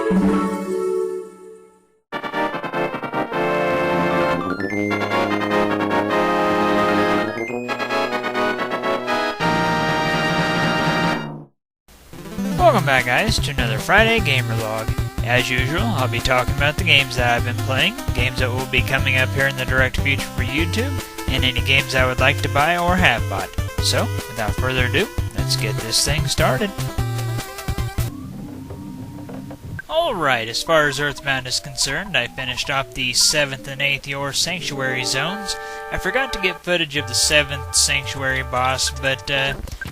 Welcome back, guys, to another Friday Gamer Log. As usual, I'll be talking about the games that I've been playing, games that will be coming up here in the direct future for YouTube, and any games I would like to buy or have bought. So, without further ado, let's get this thing started. Alright, as far as Earthbound is concerned, I finished off the 7th and 8th Yor Sanctuary zones. I forgot to get footage of the 7th Sanctuary boss, but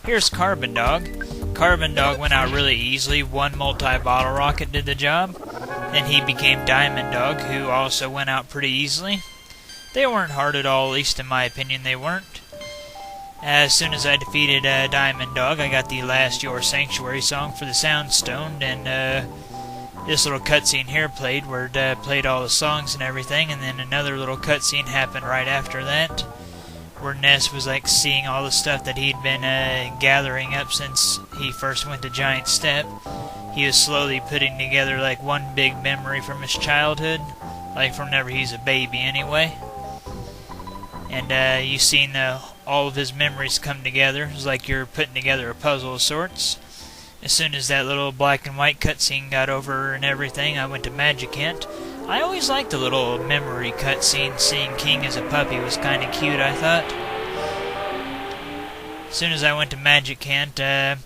here's Carbon Dog. Carbon Dog went out really easily. One multi-bottle rocket did the job. Then he became Diamond Dog, who also went out pretty easily. They weren't hard at all, at least in my opinion they weren't. As soon as I defeated Diamond Dog, I got the last Yor Sanctuary song for the Soundstone, and this little cutscene here played, where it played all the songs and everything, and then another little cutscene happened right after that, where Ness was like seeing all the stuff that he'd been gathering up since he first went to Giant Step. He was slowly putting together like one big memory from his childhood, like from whenever he's a baby anyway. And you've seen all of his memories come together. It's like you're putting together a puzzle of sorts. As soon as that little black and white cutscene got over and everything, I went to Magicant. I always liked the little memory cutscene. Seeing King as a puppy was kind of cute, I thought. As soon as I went to Magicant, I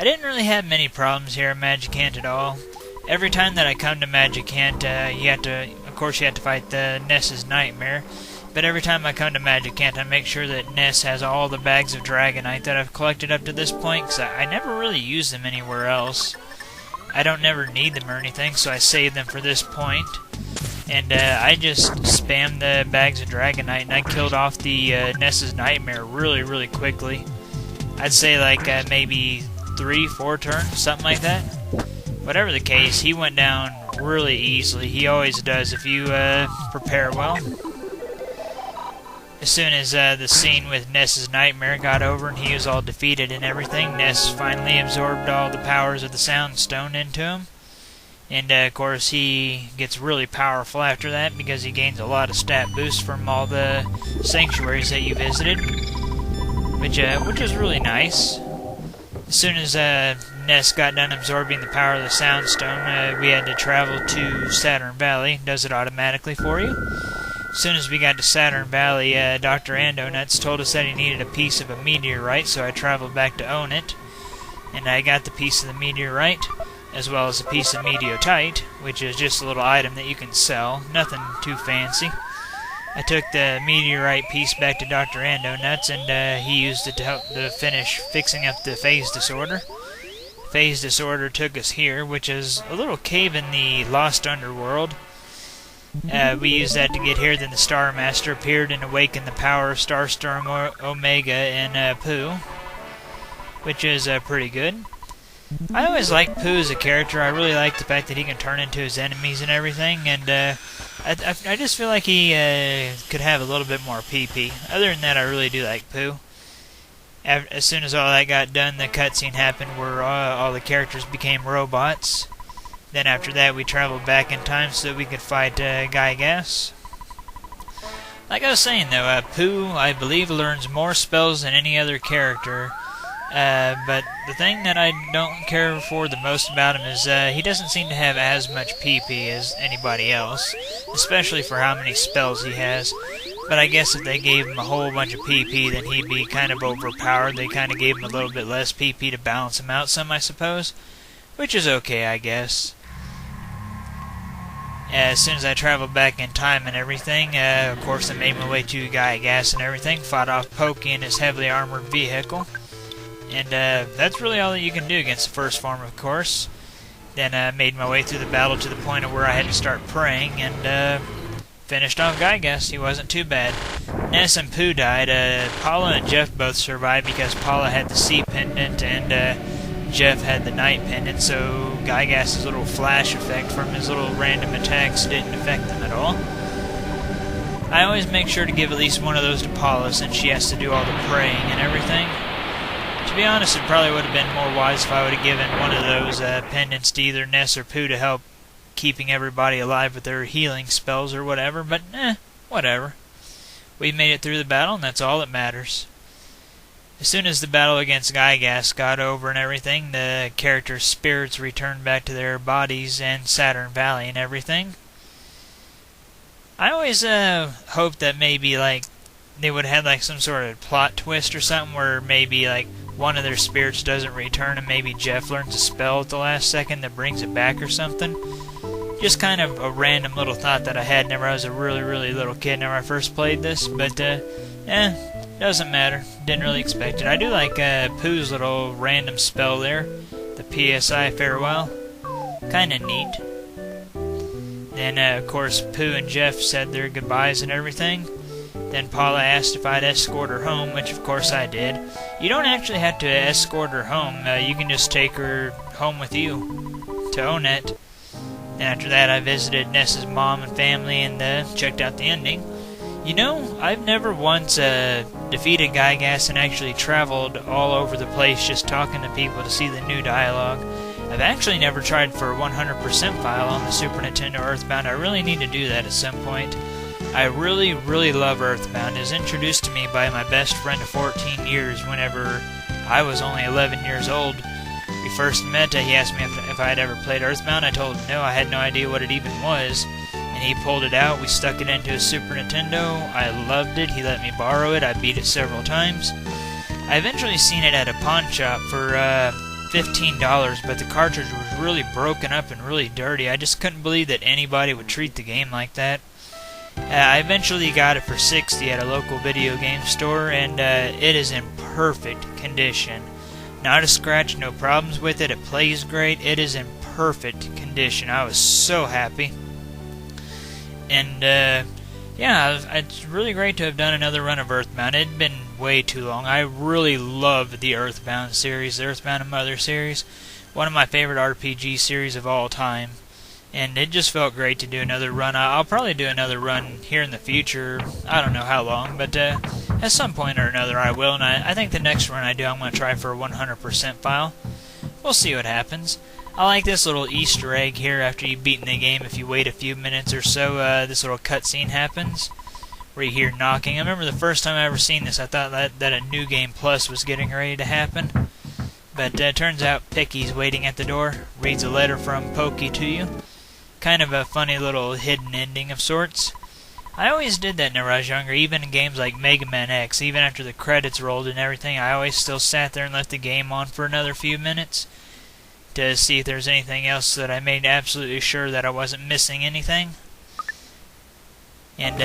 didn't really have many problems here at Magicant at all. Every time that I come to Magicant, of course you have to fight the Ness's Nightmare. But every time I come to Magicant, I make sure that Ness has all the bags of Dragonite that I've collected up to this point, because I never really use them anywhere else. I don't never need them or anything, so I save them for this point. And I just spammed the bags of Dragonite, and I killed off the Ness's Nightmare really, really quickly. I'd say like maybe 3-4 turns, something like that. Whatever the case, he went down really easily. He always does if you prepare well. As soon as the scene with Ness's Nightmare got over and he was all defeated and everything, Ness finally absorbed all the powers of the Soundstone into him. And of course he gets really powerful after that because he gains a lot of stat boosts from all the sanctuaries that you visited, which is really nice. As soon as Ness got done absorbing the power of the Soundstone, we had to travel to Saturn Valley. It does it automatically for you. As soon as we got to Saturn Valley, Dr. Andonuts told us that he needed a piece of a meteorite, so I traveled back to own it. And I got the piece of the meteorite, as well as a piece of meteotite, which is just a little item that you can sell, nothing too fancy. I took the meteorite piece back to Dr. Andonuts, and he used it to help to finish fixing up the phase disorder. Phase disorder took us here, which is a little cave in the Lost Underworld. We used that to get here, then the Star Master appeared and awakened the power of Starstorm Omega and Pooh, which is pretty good. I always liked Pooh as a character. I really like the fact that he can turn into his enemies and everything, and I just feel like he could have a little bit more PP. Other than that, I really do like Pooh. As soon as all that got done, the cutscene happened where all the characters became robots. Then after that, we traveled back in time so that we could fight Gygas. Like I was saying though, Pooh, I believe, learns more spells than any other character. But the thing that I don't care for the most about him is he doesn't seem to have as much PP as anybody else, especially for how many spells he has. But I guess if they gave him a whole bunch of PP, then he'd be kind of overpowered. They kind of gave him a little bit less PP to balance him out some, I suppose. Which is okay, I guess. As soon as I traveled back in time and everything, of course I made my way to Gygas and everything, fought off Pokey in his heavily armored vehicle. And that's really all that you can do against the first form, of course. Then I made my way through the battle to the point of where I had to start praying, and finished off Gygas. He wasn't too bad. Ness and Pooh died. Paula and Jeff both survived because Paula had the C pendant and Jeff had the night pendant, so Gygas' little flash effect from his little random attacks didn't affect them at all. I always make sure to give at least one of those to Paula since she has to do all the praying and everything. To be honest, it probably would have been more wise if I would have given one of those pendants to either Ness or Pooh to help keeping everybody alive with their healing spells or whatever, but whatever. We made it through the battle, and that's all that matters. As soon as the battle against Gygas got over and everything, the characters' spirits returned back to their bodies and Saturn Valley and everything. I always hoped that maybe like they would have like some sort of plot twist or something where maybe like one of their spirits doesn't return and maybe Jeff learns a spell at the last second that brings it back or something. Just kind of a random little thought that I had whenever I was a really, really little kid whenever I first played this, but doesn't matter. Didn't really expect it. I do like Pooh's little random spell there, the PSI farewell. Kinda neat. Then, of course, Pooh and Jeff said their goodbyes and everything. Then Paula asked if I'd escort her home, which of course I did. You don't actually have to escort her home. You can just take her home with you to Onet. And after that, I visited Ness's mom and family and checked out the ending. You know, I've never once defeated Gygas and actually traveled all over the place just talking to people to see the new dialogue. I've actually never tried for 100% file on the Super Nintendo Earthbound. I really need to do that at some point. I really, really love Earthbound. It was introduced to me by my best friend of 14 years whenever I was only 11 years old. We first met, he asked me if I had ever played Earthbound. I told him no, I had no idea what it even was. And he pulled it out, we stuck it into his Super Nintendo. I loved it, he let me borrow it, I beat it several times. I eventually seen it at a pawn shop for $15, but the cartridge was really broken up and really dirty. I just couldn't believe that anybody would treat the game like that. I eventually got it for $60 at a local video game store, and it is in perfect condition. Not a scratch, no problems with it, it plays great, it is in perfect condition. I was so happy. And, it's really great to have done another run of Earthbound. It had been way too long. I really love the Earthbound series, the Earthbound and Mother series. One of my favorite RPG series of all time. And it just felt great to do another run. I'll probably do another run here in the future. I don't know how long, but at some point or another I will. And I think the next run I do, I'm going to try for a 100% file. We'll see what happens. I like this little Easter egg here after you've beaten the game. If you wait a few minutes or so, this little cutscene happens where you hear knocking. I remember the first time I ever seen this, I thought that a New Game Plus was getting ready to happen. But turns out Picky's waiting at the door, reads a letter from Pokey to you. Kind of a funny little hidden ending of sorts. I always did that whenever I was younger, even in games like Mega Man X. Even after the credits rolled and everything, I always still sat there and left the game on for another few minutes to see if there's anything else that I made absolutely sure that I wasn't missing anything. And,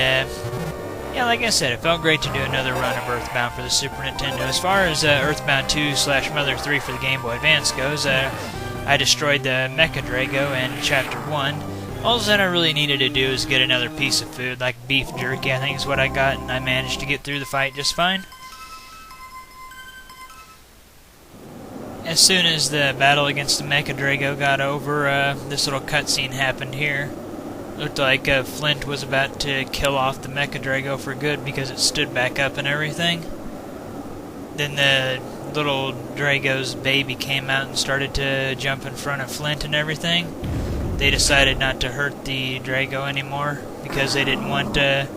like I said, it felt great to do another run of Earthbound for the Super Nintendo. As far as Earthbound 2/Mother 3 for the Game Boy Advance goes, I destroyed the Mecha Drago in Chapter 1. All that I really needed to do is get another piece of food, like beef jerky, I think is what I got, and I managed to get through the fight just fine. As soon as the battle against the Mecha Drago got over, this little cutscene happened here. Looked like Flint was about to kill off the Mecha Drago for good because it stood back up and everything. Then the little Drago's baby came out and started to jump in front of Flint and everything. They decided not to hurt the Drago anymore because they didn't want the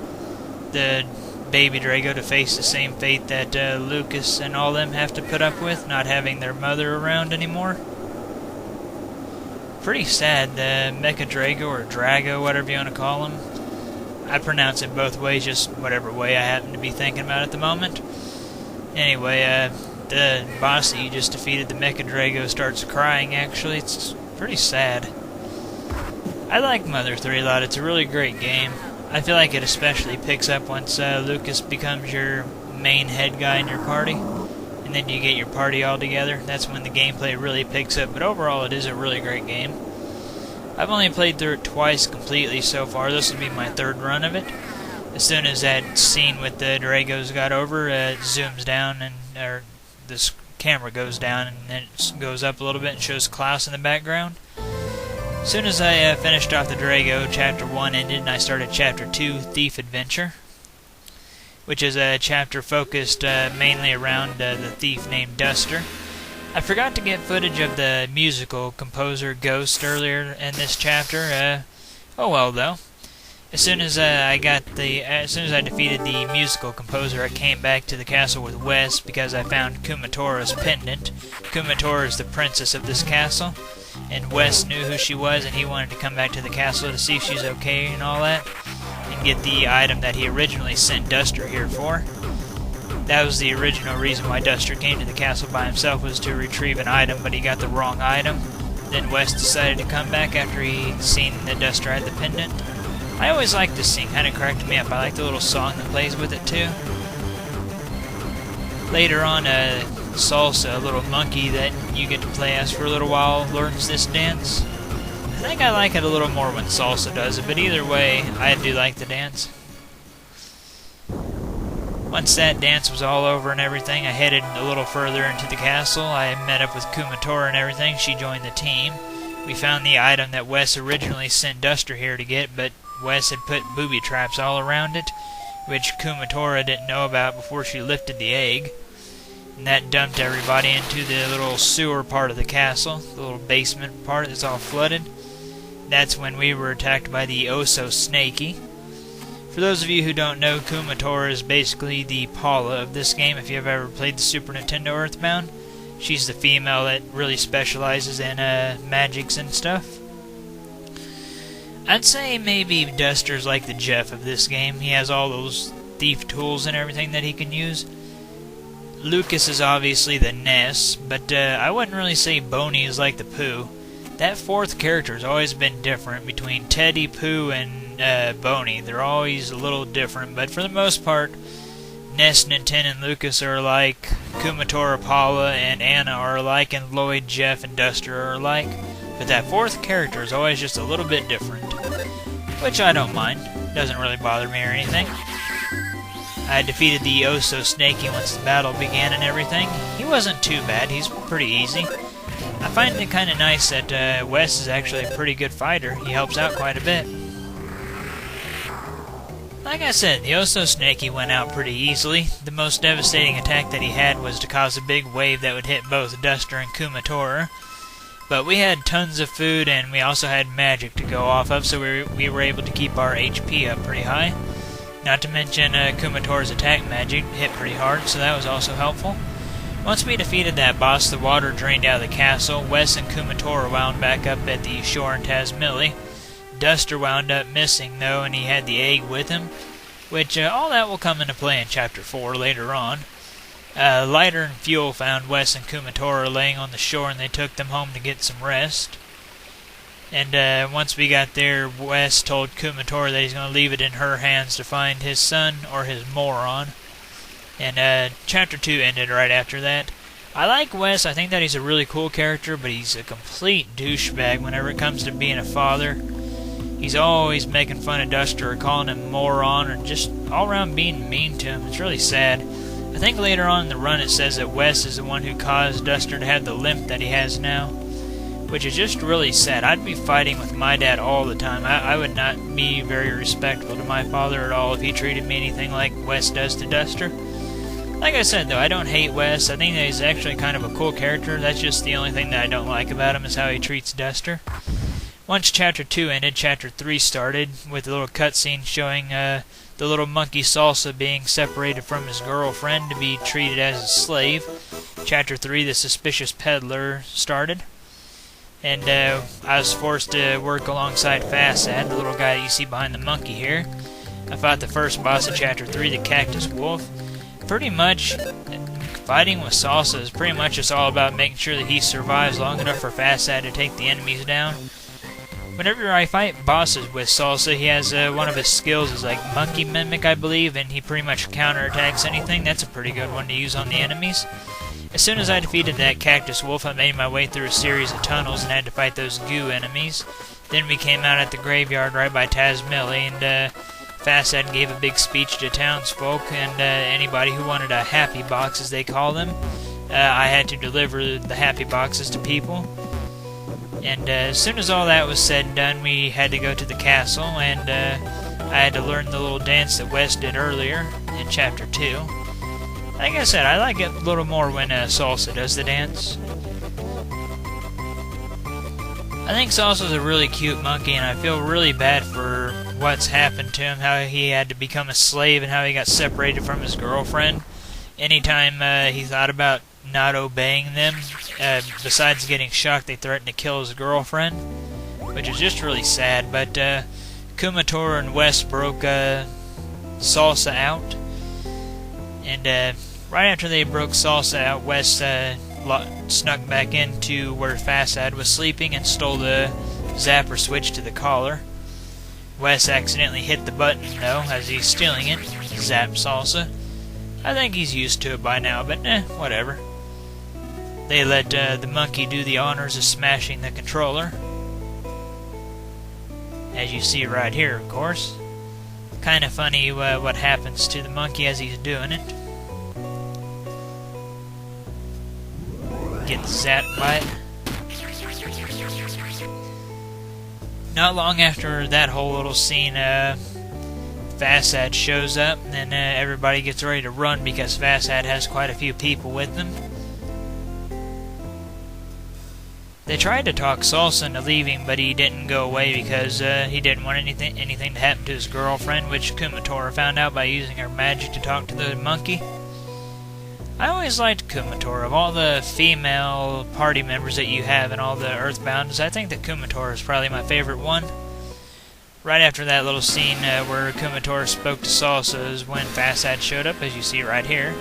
baby Drago to face the same fate that Lucas and all them have to put up with, not having their mother around anymore. Pretty sad, the Mecha Drago, or Drago, whatever you want to call him. I pronounce it both ways, just whatever way I happen to be thinking about at the moment. Anyway, the boss that you just defeated, the Mecha Drago, starts crying, actually. It's pretty sad. I like Mother 3 a lot. It's a really great game. I feel like it especially picks up once Lucas becomes your main head guy in your party. And then you get your party all together. That's when the gameplay really picks up. But overall, it is a really great game. I've only played through it twice completely so far. This will be my third run of it. As soon as that scene with the Dragos got over, it zooms down, or this camera goes down, and then it goes up a little bit and shows Klaus in the background. As soon as I finished off the Drago, Chapter 1 ended, and I started Chapter 2, Thief Adventure, which is a chapter focused mainly around the thief named Duster. I forgot to get footage of the musical composer Ghost earlier in this chapter. Oh well, though. As soon as I defeated the musical composer, I came back to the castle with Wes because I found Kumatora's pendant. Kumatora is the princess of this castle, and Wes knew who she was, and he wanted to come back to the castle to see if she's okay and all that, and get the item that he originally sent Duster here for. That was the original reason why Duster came to the castle by himself, was to retrieve an item, but he got the wrong item. Then Wes decided to come back after he'd seen that Duster had the pendant. I always liked this scene, kind of cracked me up. I like the little song that plays with it too. Later on, Salsa, a little monkey that you get to play as for a little while, learns this dance. I think I like it a little more when Salsa does it, but either way, I do like the dance. Once that dance was all over and everything, I headed a little further into the castle. I met up with Kumatora and everything. She joined the team. We found the item that Wes originally sent Duster here to get, but Wes had put booby traps all around it, which Kumatora didn't know about before she lifted the egg. And that dumped everybody into the little sewer part of the castle, the little basement part that's all flooded. That's when we were attacked by the oh-so-snaky. For those of you who don't know, Kumatora is basically the Paula of this game. If you've ever played the Super Nintendo Earthbound, she's the female that really specializes in magics and stuff. I'd say maybe Duster's like the Jeff of this game. He has all those thief tools and everything that he can use. Lucas is obviously the Ness, but I wouldn't really say Boney is like the Pooh. That fourth character has always been different between Teddy, Pooh, and Boney. They're always a little different, but for the most part, Ness, Nintendo, and Lucas are alike. Kumatora, Paula, and Anna are alike, and Lloyd, Jeff, and Duster are alike. But that fourth character is always just a little bit different, which I don't mind. Doesn't really bother me or anything. I defeated the oh-so-snaky once the battle began and everything. He wasn't too bad. He's pretty easy. I find it kind of nice that Wes is actually a pretty good fighter. He helps out quite a bit. Like I said, the oh-so-snaky went out pretty easily. The most devastating attack that he had was to cause a big wave that would hit both Duster and Kumatora. But we had tons of food, and we also had magic to go off of, so we were able to keep our HP up pretty high. Not to mention Kumatora's attack magic hit pretty hard, so that was also helpful. Once we defeated that boss, the water drained out of the castle. Wes and Kumatora wound back up at the shore in Tasmilly. Duster wound up missing, though, and he had the egg with him, which all that will come into play in Chapter 4 later on. Lighter and fuel found Wes and Kumatora laying on the shore, and they took them home to get some rest. And once we got there, Wes told Kumatora that he's going to leave it in her hands to find his son or his moron. And Chapter 2 ended right after that. I like Wes. I think that he's a really cool character, but he's a complete douchebag whenever it comes to being a father. He's always making fun of Duster or calling him moron or just all around being mean to him. It's really sad. I think later on in the run it says that Wes is the one who caused Duster to have the limp that he has now, which is just really sad. I'd be fighting with my dad all the time. I would not be very respectful to my father at all if he treated me anything like Wes does to Duster. Like I said, though, I don't hate Wes. I think that he's actually kind of a cool character. That's just the only thing that I don't like about him, is how he treats Duster. Once Chapter 2 ended, Chapter 3 started, with a little cutscene showing the little monkey Salsa being separated from his girlfriend to be treated as a slave. Chapter 3, the Suspicious Peddler, started. And I was forced to work alongside Fasad, the little guy that you see behind the monkey here. I fought the first boss of Chapter 3, the Cactus Wolf. Pretty much, fighting with Salsa is pretty much just all about making sure that he survives long enough for Fasad to take the enemies down. Whenever I fight bosses with Salsa, he has one of his skills is like Monkey Mimic, I believe, and he pretty much counterattacks anything. That's a pretty good one to use on the enemies. As soon as I defeated that Cactus Wolf, I made my way through a series of tunnels and had to fight those goo enemies. Then we came out at the graveyard right by Tasmilly, and Fasad gave a big speech to townsfolk and anybody who wanted a happy box, as they call them. I had to deliver the happy boxes to people. And as soon as all that was said and done, we had to go to the castle, and I had to learn the little dance that Wes did earlier in Chapter 2. Like I said, I like it a little more when Salsa does the dance. I think Salsa's a really cute monkey, and I feel really bad for what's happened to him, how he had to become a slave and how he got separated from his girlfriend. Anytime he thought about not obeying them, besides getting shocked, they threatened to kill his girlfriend, which is just really sad. But Kumatora and Wes broke Salsa out, and right after they broke Salsa out, Wes snuck back into where Fasad was sleeping and stole the zapper switch to the collar. Wes accidentally hit the button, though, as he's stealing it. Zap Salsa. I think he's used to it by now, but whatever. They let the monkey do the honors of smashing the controller. As you see right here, of course. Kind of funny what happens to the monkey as he's doing it. Get zapped by it. Not long after that whole little scene, Fasad shows up, and then everybody gets ready to run because Fasad has quite a few people with them. They tried to talk Salsa into leaving, but he didn't go away because he didn't want anything to happen to his girlfriend, which Kumatora found out by using her magic to talk to the monkey. I always liked Kumatora. Of all the female party members that you have in all the Earthbounds, I think that Kumatora is probably my favorite one. Right after that little scene where Kumatora spoke to Salsa is when Fasad showed up, as you see right here.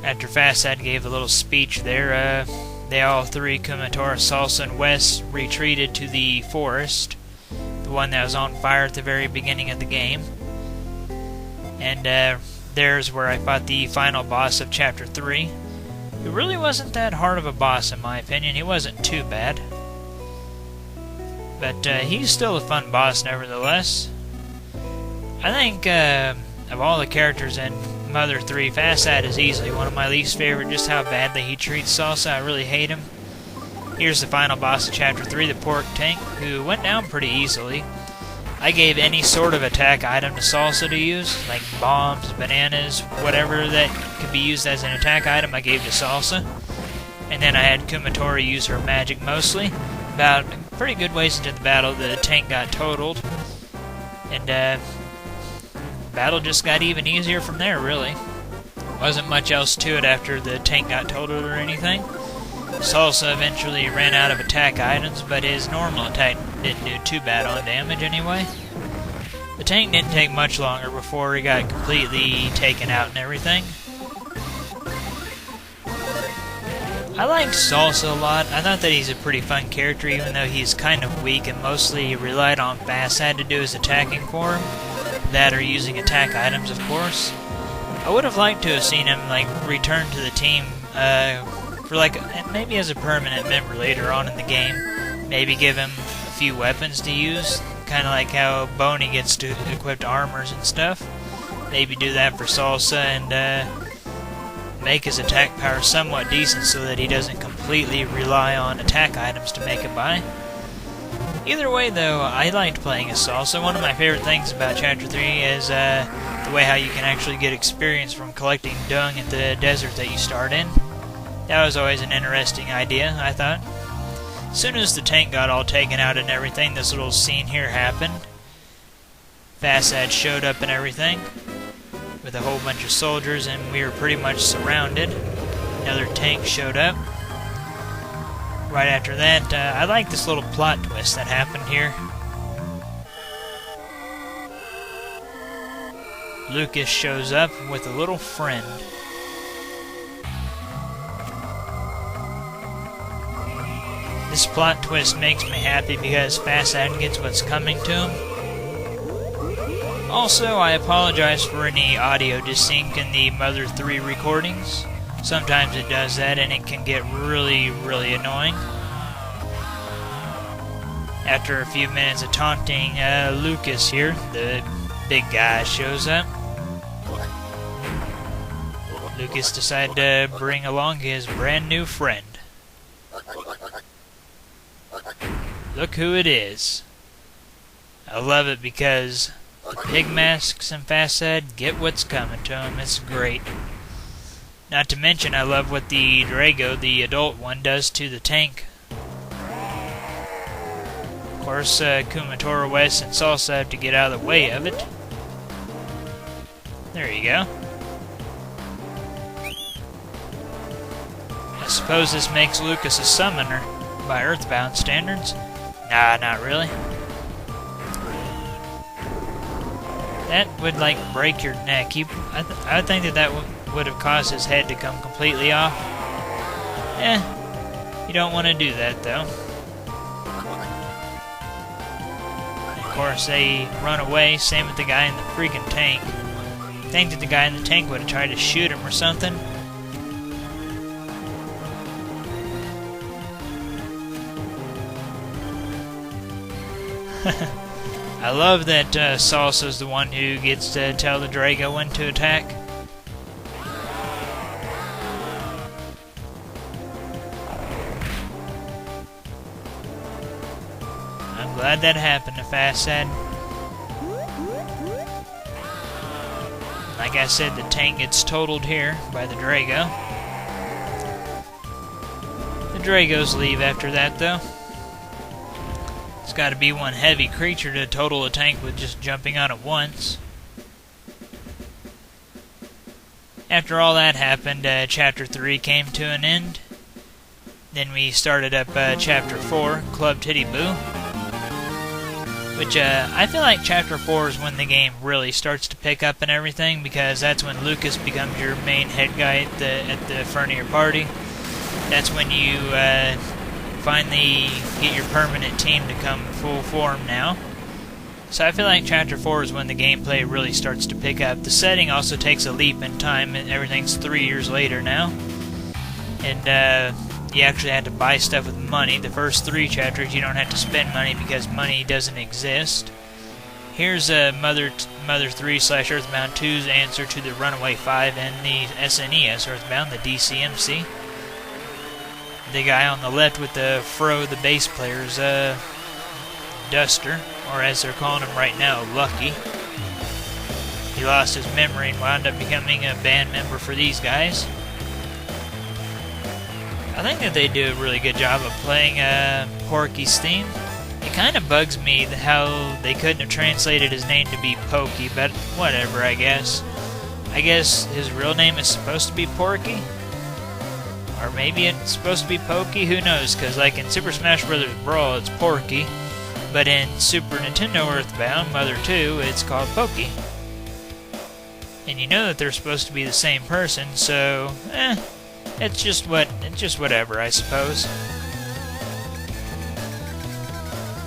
After Fasad gave a little speech there, they all three, Kumatora, Salsa, and Wes, retreated to the forest, the one that was on fire at the very beginning of the game. And there's where I fought the final boss of Chapter 3, who really wasn't that hard of a boss in my opinion. He wasn't too bad. But he's still a fun boss nevertheless. I think of all the characters in Mother 3, Fasad is easily one of my least favorite, just how badly he treats Salsa. I really hate him. Here's the final boss of Chapter 3, the Pork Tank, who went down pretty easily. I gave any sort of attack item to Salsa to use, like bombs, bananas, whatever that could be used as an attack item, I gave to Salsa. And then I had Kumatora use her magic mostly. About pretty good ways into the battle, the tank got totaled. And battle just got even easier from there, really. Wasn't much else to it after the tank got totaled or anything. Salsa eventually ran out of attack items, but his normal attack didn't do too bad on damage anyway. The tank didn't take much longer before he got completely taken out and everything. I liked Salsa a lot. I thought that he's a pretty fun character, even though he's kind of weak and mostly relied on Fasad to do his attacking for him. That or using attack items, of course. I would have liked to have seen him return to the team for maybe as a permanent member later on in the game. Maybe give him a few weapons to use, kind of like how Boney gets to equipped armors and stuff. Maybe do that for Salsa and make his attack power somewhat decent so that he doesn't completely rely on attack items to make it by. Either way, though, I liked playing as Salsa. One of my favorite things about Chapter 3 is the way how you can actually get experience from collecting dung at the desert that you start in. That was always an interesting idea, I thought. As soon as the tank got all taken out and everything, this little scene here happened. Fasad showed up and everything, with a whole bunch of soldiers, and we were pretty much surrounded. Another tank showed up. Right after that, I like this little plot twist that happened here. Lucas shows up with a little friend. This plot twist makes me happy because Fasad gets what's coming to him. Also, I apologize for any audio desync in the Mother 3 recordings. Sometimes it does that and it can get really, really annoying. After a few minutes of taunting, Lucas here, the big guy, shows up. Lucas decided to bring along his brand new friend. Look who it is. I love it because the pig masks and Fasad get what's coming to them. It's great. Not to mention, I love what the Drago, the adult one, does to the tank. Of course, Kumatora, West, and Salsa have to get out of the way of it. There you go. I suppose this makes Lucas a summoner by Earthbound standards. Nah, not really. That would, like, break your neck. I think that would have caused his head to come completely off. You don't want to do that, though. Of course, they run away. Same with the guy in the freaking tank. I think that the guy in the tank would have tried to shoot him or something. I love that Salsa's the one who gets to tell the Drago when to attack. I'm glad that happened to Fastad. Like I said, the tank gets totaled here by the Drago. The Dragos leave after that, though. It's got to be one heavy creature to total a tank with just jumping on it once. After all that happened, Chapter 3 came to an end. Then we started up Chapter 4, Club Titiboo. Which, I feel like Chapter 4 is when the game really starts to pick up and everything, because that's when Lucas becomes your main head guy at the front of your party. That's when you finally get your permanent team to come full form now. So I feel like Chapter 4 is when the gameplay really starts to pick up. The setting also takes a leap in time, and everything's 3 years later now. And you actually had to buy stuff with money. The first 3 chapters you don't have to spend money because money doesn't exist. Here's Mother 3/Earthbound 2's answer to the Runaway 5 and the SNES Earthbound, the DCMC. The guy on the left with the fro, the bass player's Duster, or as they're calling him right now, Lucky. He lost his memory and wound up becoming a band member for these guys. I think that they do a really good job of playing Porky's theme. It kind of bugs me how they couldn't have translated his name to be Pokey, but whatever, I guess. I guess his real name is supposed to be Porky? Or maybe it's supposed to be Pokey? Who knows? Because like in Super Smash Bros. Brawl, it's Porky. But in Super Nintendo Earthbound, Mother 2, it's called Pokey. And you know that they're supposed to be the same person, so, it's just whatever, I suppose.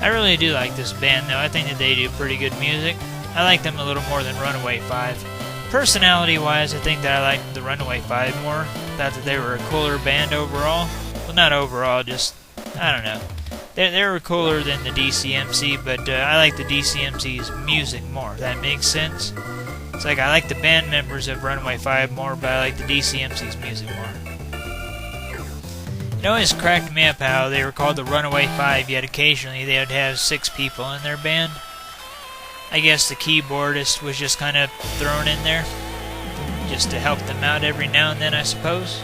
I really do like this band, though. I think that they do pretty good music. I like them a little more than Runaway 5. Personality-wise, I think that I like the Runaway 5 more. Thought that they were a cooler band overall. Well, not overall, just, I don't know. They were cooler than the DCMC, but I like the DCMC's music more, if that makes sense. It's like I like the band members of Runaway 5 more, but I like the DCMC's music more. It always cracked me up how they were called the Runaway 5, yet occasionally they would have 6 people in their band. I guess the keyboardist was just kind of thrown in there, just to help them out every now and then, I suppose.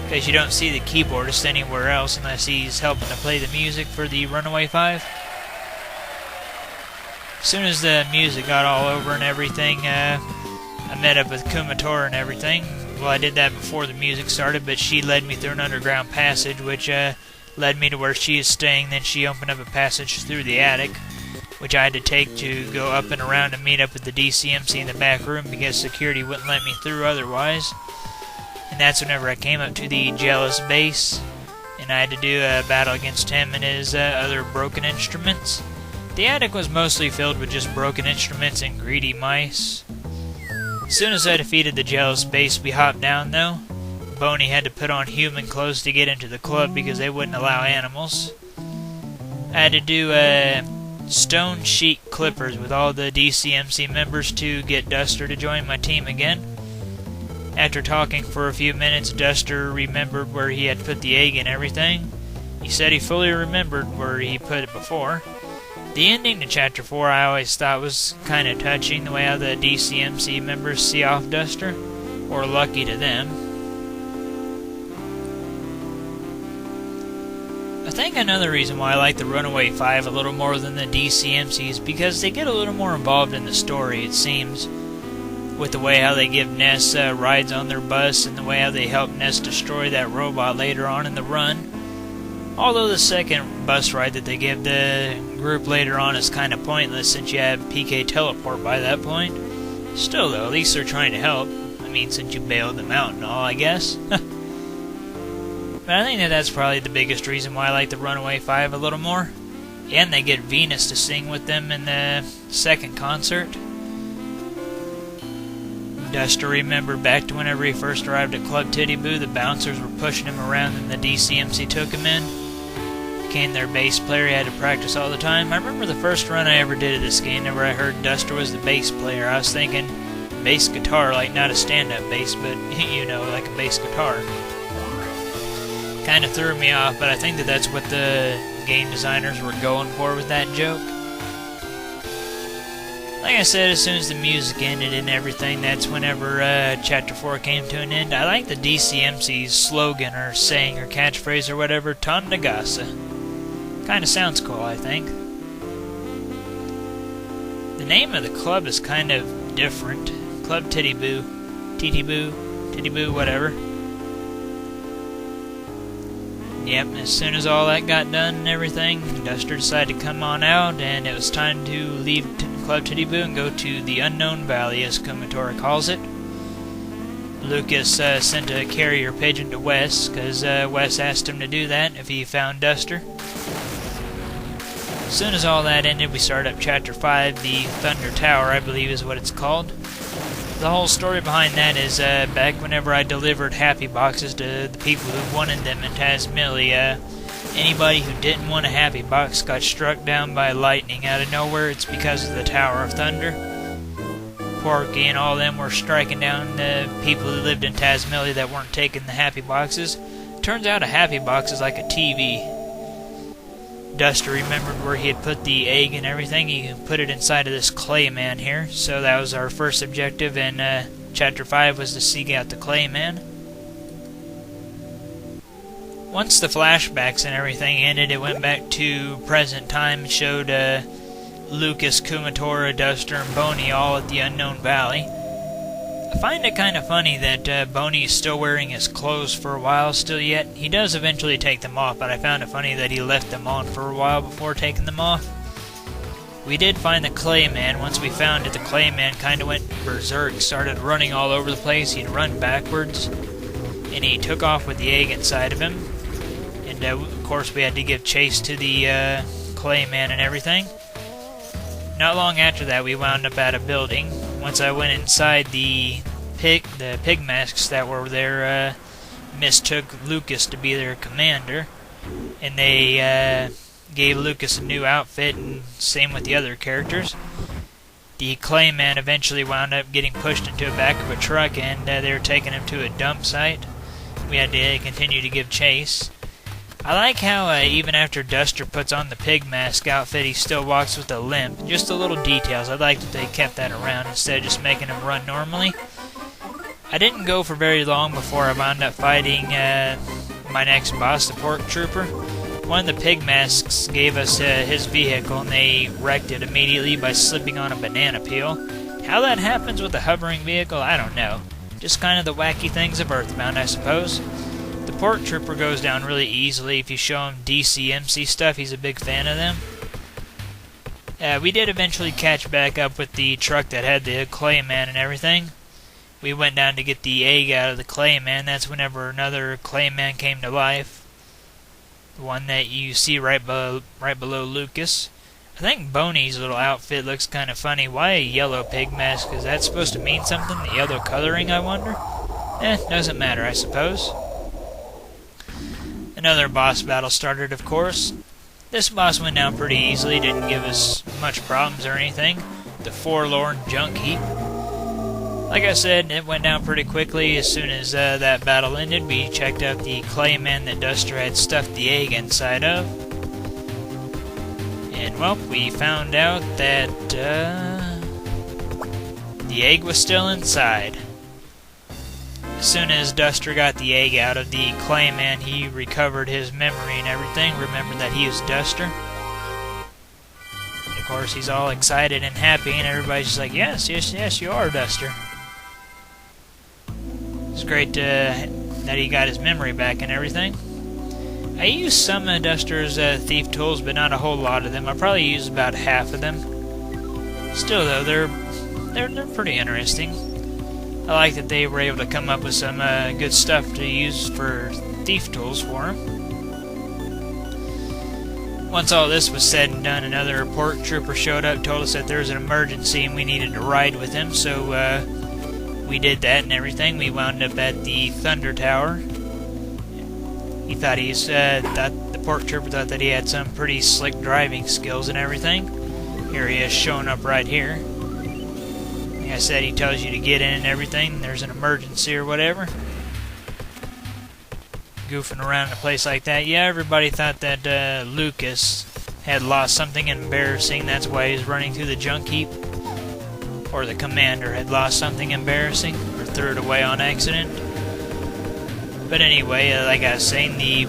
Because you don't see the keyboardist anywhere else unless he's helping to play the music for the Runaway 5. As soon as the music got all over and everything, I met up with Kumatora and everything. Well, I did that before the music started, but she led me through an underground passage, which led me to where she is staying. Then she opened up a passage through the attic, which I had to take to go up and around and meet up with the DCMC in the back room because security wouldn't let me through otherwise. And that's whenever I came up to the Jealous base, and I had to do a battle against him and his other broken instruments. The attic was mostly filled with just broken instruments and greedy mice. As soon as I defeated the Jealous base, we hopped down though. Boney had to put on human clothes to get into the club because they wouldn't allow animals. I had to do stone sheet clippers with all the DCMC members to get Duster to join my team again. After talking for a few minutes, Duster remembered where he had put the egg and everything. He said he fully remembered where he put it before. The ending to Chapter 4 I always thought was kind of touching, the way how the DCMC members see off Duster, or lucky to them. I think another reason why I like the Runaway 5 a little more than the DCMC is because they get a little more involved in the story, it seems. With the way how they give Ness rides on their bus and the way how they help Ness destroy that robot later on in the run. Although the second bus ride that they give the group later on is kind of pointless since you have PK teleport by that point. Still though, at least they're trying to help. I mean, since you bailed them out and all, I guess. But I think that's probably the biggest reason why I like the Runaway 5 a little more. And they get Venus to sing with them in the second concert. Duster remembered back to whenever he first arrived at Club Titiboo, the bouncers were pushing him around and the DCMC took him in. Became their bass player, he had to practice all the time. I remember the first run I ever did of this game, whenever I heard Duster was the bass player, I was thinking bass guitar, like not a stand-up bass, but you know, like a bass guitar. Kind of threw me off, but I think that's what the game designers were going for with that joke. Like I said, as soon as the music ended and everything, that's whenever Chapter 4 came to an end. I like the DCMC's slogan or saying or catchphrase or whatever, Ton Nagasa. Kind of sounds cool, I think. The name of the club is kind of different. Club Titiboo. Titiboo, whatever. Yep, as soon as all that got done and everything, Duster decided to come on out, and it was time to leave Club Titiboo and go to the Unknown Valley, as Kumatora calls it. Lucas sent a carrier pigeon to Wes, because Wes asked him to do that if he found Duster. As soon as all that ended, we started up Chapter 5, the Thunder Tower, I believe is what it's called. The whole story behind that is back whenever I delivered happy boxes to the people who wanted them in Tasmillia, anybody who didn't want a happy box got struck down by lightning out of nowhere. It's because of the Tower of Thunder. Porky and all them were striking down the people who lived in Tasmillia that weren't taking the happy boxes. Turns out a happy box is like a TV. Duster remembered where he had put the egg and everything. He put it inside of this clay man here. So that was our first objective in Chapter 5, was to seek out the clay man. Once the flashbacks and everything ended, it went back to present time. It showed Lucas, Kumatora, Duster, and Boney all at the Unknown Valley. I find it kind of funny that Boney is still wearing his clothes for a while still yet. He does eventually take them off, but I found it funny that he left them on for a while before taking them off. We did find the clay man. Once we found it, the clay man kind of went berserk, started running all over the place. He'd run backwards, and he took off with the egg inside of him. And of course we had to give chase to the clay man and everything. Not long after that, we wound up at a building. Once I went inside, the pig masks that were there mistook Lucas to be their commander, and they gave Lucas a new outfit, and same with the other characters. The clay man eventually wound up getting pushed into the back of a truck, and they were taking him to a dump site. We had to continue to give chase. I like how even after Duster puts on the pig mask outfit, he still walks with a limp. Just the little details. I like that they kept that around instead of just making him run normally. I didn't go for very long before I wound up fighting my next boss, the Pork Trooper. One of the pig masks gave us his vehicle, and they wrecked it immediately by slipping on a banana peel. How that happens with a hovering vehicle, I don't know. Just kind of the wacky things of Earthbound, I suppose. The Pork Trooper goes down really easily. If you show him DCMC stuff, he's a big fan of them. We did eventually catch back up with the truck that had the clay man and everything. We went down to get the egg out of the clay man. That's whenever another clay man came to life. The one that you see right below Lucas. I think Boney's little outfit looks kind of funny. Why a yellow pig mask? Is that supposed to mean something? The yellow coloring, I wonder? Doesn't matter, I suppose. Another boss battle started, of course. This boss went down pretty easily, didn't give us much problems or anything. The Forlorn Junk Heap. Like I said, it went down pretty quickly. As soon as that battle ended, we checked out the clay man that Duster had stuffed the egg inside of. And, well, we found out that the egg was still inside. As soon as Duster got the egg out of the Clayman, he recovered his memory and everything, remembered that he was Duster. Of course, he's all excited and happy, and everybody's just like, yes, yes, yes, you are Duster. It's great that he got his memory back and everything. I used some of Duster's thief tools, but not a whole lot of them. I probably used about half of them. Still, though, they're pretty interesting. I like that they were able to come up with some good stuff to use for thief tools for him. Once all this was said and done, another report trooper showed up, told us that there was an emergency and we needed to ride with him, so we did that and everything. We wound up at the Thunder Tower. He thought the port trooper thought that he had some pretty slick driving skills and everything. Here he is showing up right here. Like I said, he tells you to get in and everything. There's an emergency or whatever. Goofing around in a place like that. Yeah, everybody thought that Lucas had lost something embarrassing. That's why he's running through the junk heap. Or the commander had lost something embarrassing or threw it away on accident. But anyway, like I was saying, the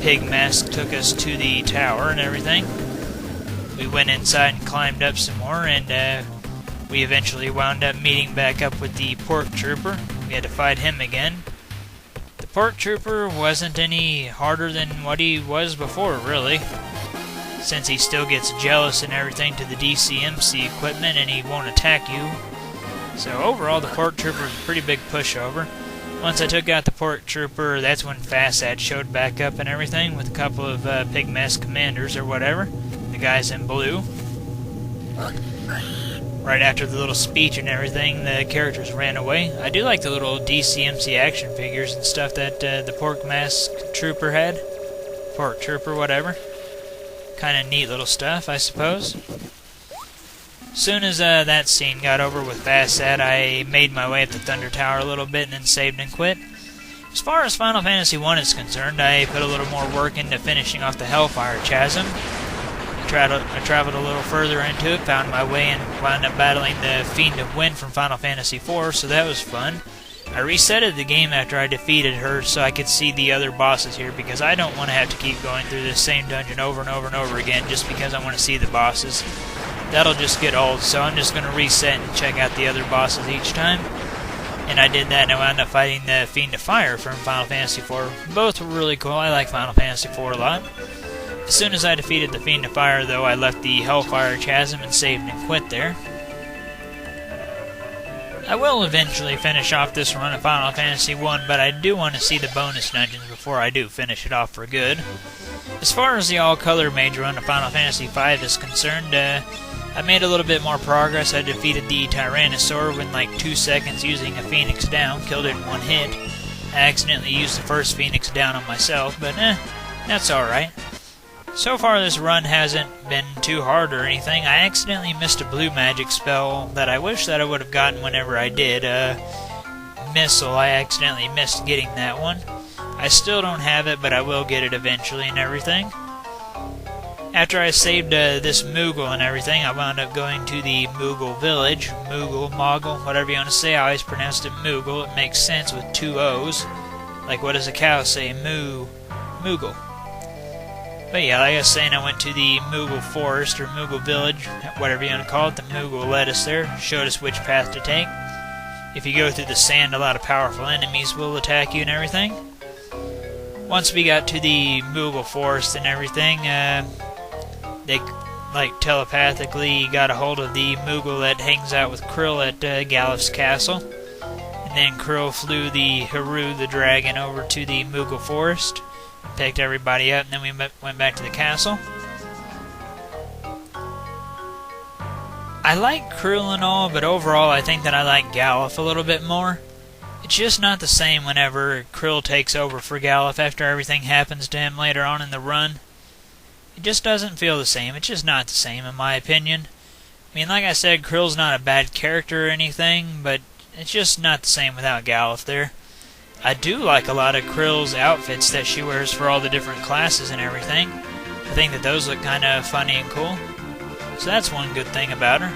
pig mask took us to the tower and everything. We went inside and climbed up some more, and we eventually wound up meeting back up with the port trooper. We had to fight him again. The port trooper wasn't any harder than what he was before, really, since he still gets jealous and everything to the DCMC equipment and he won't attack you. So overall, the port trooper is a pretty big pushover. Once I took out the port trooper, that's when FASAD showed back up and everything with a couple of pig mask commanders or whatever, the guys in blue. Right after the little speech and everything, the characters ran away. I do like the little DCMC action figures and stuff that the pork mask trooper had. Port trooper, whatever. Kind of neat little stuff, I suppose. Soon as that scene got over with FASAD, I made my way up the Thunder Tower a little bit and then saved and quit. As far as Final Fantasy I is concerned, I put a little more work into finishing off the Hellfire Chasm. I traveled a little further into it, found my way, and wound up battling the Fiend of Wind from Final Fantasy IV, so that was fun. I resetted the game after I defeated her so I could see the other bosses here, because I don't want to have to keep going through this same dungeon over and over and over again just because I want to see the bosses. That'll just get old, so I'm just going to reset and check out the other bosses each time. And I did that, and I wound up fighting the Fiend of Fire from Final Fantasy IV. Both were really cool. I like Final Fantasy IV a lot. As soon as I defeated the Fiend of Fire, though, I left the Hellfire Chasm and saved and quit there. I will eventually finish off this run of Final Fantasy I, but I do want to see the bonus dungeons before I do finish it off for good. As far as the all-color mage run of Final Fantasy V is concerned, I made a little bit more progress. I defeated the Tyrannosaur within like 2 seconds using a Phoenix Down, killed it in one hit. I accidentally used the first Phoenix Down on myself, but that's alright. So far this run hasn't been too hard or anything. I accidentally missed a blue magic spell that I wish that I would have gotten whenever I did. Missile, I accidentally missed getting that one. I still don't have it, but I will get it eventually and everything. After I saved this Moogle and everything, I wound up going to the Moogle village. Moogle, Moggle, whatever you want to say. I always pronounced it Moogle. It makes sense with 2 O's. Like, what does a cow say? Moogle. But yeah, like I was saying, I went to the Moogle Forest, or Moogle Village, whatever you want to call it. The Moogle led us there, showed us which path to take. If you go through the sand, a lot of powerful enemies will attack you and everything. Once we got to the Moogle Forest and everything, they, like, telepathically got a hold of the Moogle that hangs out with Krill at Galif's Castle. And then Krill flew the Haru, the dragon, over to the Moogle Forest. Picked everybody up, and then we went back to the castle. I like Krill and all, but overall I think that I like Galif a little bit more. It's just not the same whenever Krill takes over for Galif after everything happens to him later on in the run. It just doesn't feel the same. It's just not the same in my opinion. I mean, like I said, Krill's not a bad character or anything, but it's just not the same without Galif there. I do like a lot of Krill's outfits that she wears for all the different classes and everything. I think that those look kind of funny and cool. So that's one good thing about her.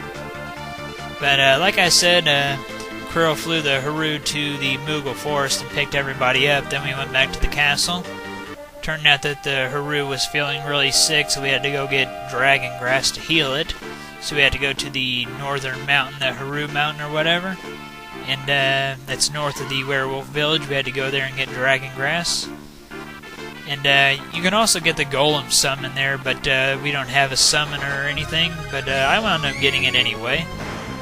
But like I said, Krill flew the Haru to the Moogle Forest and picked everybody up. Then we went back to the castle. Turned out that the Haru was feeling really sick, so we had to go get dragon grass to heal it. So we had to go to the northern mountain, the Haru Mountain or whatever. And that's north of the werewolf village. We had to go there and get dragon grass. And you can also get the golem summon there, but we don't have a summon or anything. But I wound up getting it anyway.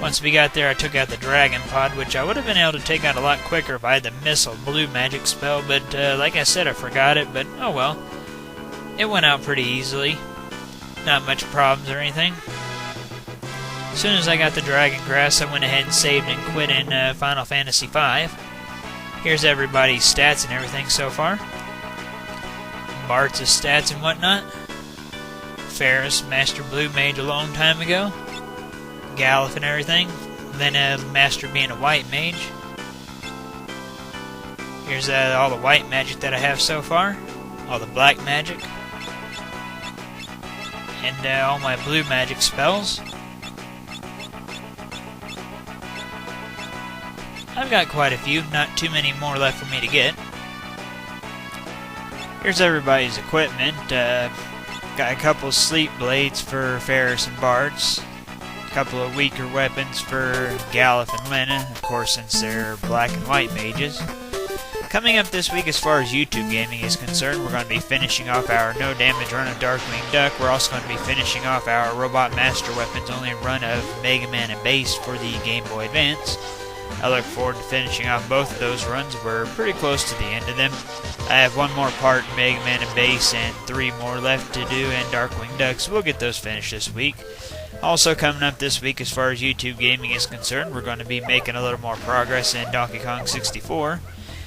Once we got there, I took out the dragon pod, which I would have been able to take out a lot quicker if I had the missile blue magic spell. But like I said, I forgot it. But oh well, it went out pretty easily. Not much problems or anything. As soon as I got the dragon grass, I went ahead and saved and quit in Final Fantasy V. Here's everybody's stats and everything so far. Bart's stats and whatnot. Ferris, Master Blue Mage a long time ago. Galif and everything. Then Master being a white mage. Here's all the white magic that I have so far. All the black magic. And all my blue magic spells. I've got quite a few, not too many more left for me to get. Here's everybody's equipment. Got a couple sleep blades for Ferris and Bart's. A couple of weaker weapons for Galif and Lennon, of course, since they're black and white mages. Coming up this week as far as YouTube gaming is concerned, we're going to be finishing off our no damage run of Darkwing Duck. We're also going to be finishing off our Robot Master Weapons only run of Mega Man and Bass for the Game Boy Advance. I look forward to finishing off both of those runs. We're pretty close to the end of them. I have one more part in Mega Man and Bass and 3 more left to do in Darkwing Duck, so we'll get those finished this week. Also coming up this week as far as YouTube gaming is concerned, we're going to be making a little more progress in Donkey Kong 64.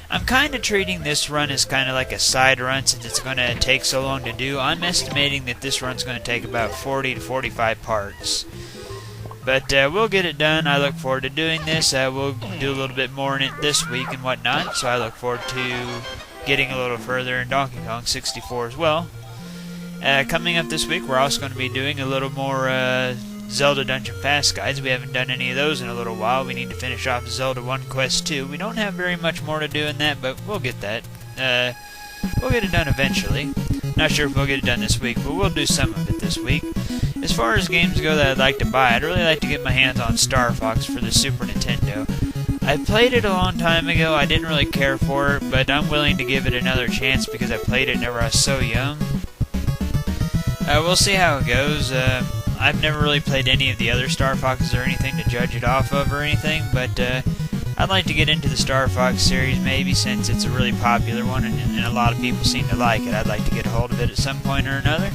I'm kind of treating this run as kind of like a side run since it's going to take so long to do. I'm estimating that this run's going to take about 40 to 45 parts. But we'll get it done. I look forward to doing this. We'll do a little bit more in it this week and whatnot, so I look forward to getting a little further in Donkey Kong 64 as well. Coming up this week, we're also going to be doing a little more Zelda Dungeon Pass guides. We haven't done any of those in a little while. We need to finish off Zelda 1 Quest 2. We don't have very much more to do in that, but we'll get that. We'll get it done eventually. Not sure if we'll get it done this week, but we'll do some of it this week. As far as games go that I'd like to buy, I'd really like to get my hands on Star Fox for the Super Nintendo. I played it a long time ago. I didn't really care for it, but I'm willing to give it another chance because I played it whenever I was so young. We'll see how it goes. I've never really played any of the other Star Foxes or anything to judge it off of or anything, but I'd like to get into the Star Fox series maybe since it's a really popular one and a lot of people seem to like it. I'd like to get a hold of it at some point or another.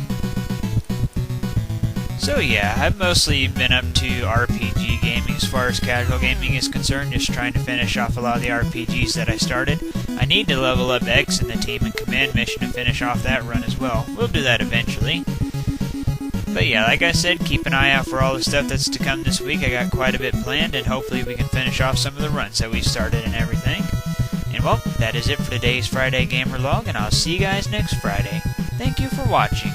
So yeah, I've mostly been up to RPG gaming as far as casual gaming is concerned, just trying to finish off a lot of the RPGs that I started. I need to level up X in the Team and Command mission to finish off that run as well. We'll do that eventually. But yeah, like I said, keep an eye out for all the stuff that's to come this week. I got quite a bit planned, and hopefully we can finish off some of the runs that we started and everything. And well, that is it for today's Friday Gamer Log, and I'll see you guys next Friday. Thank you for watching.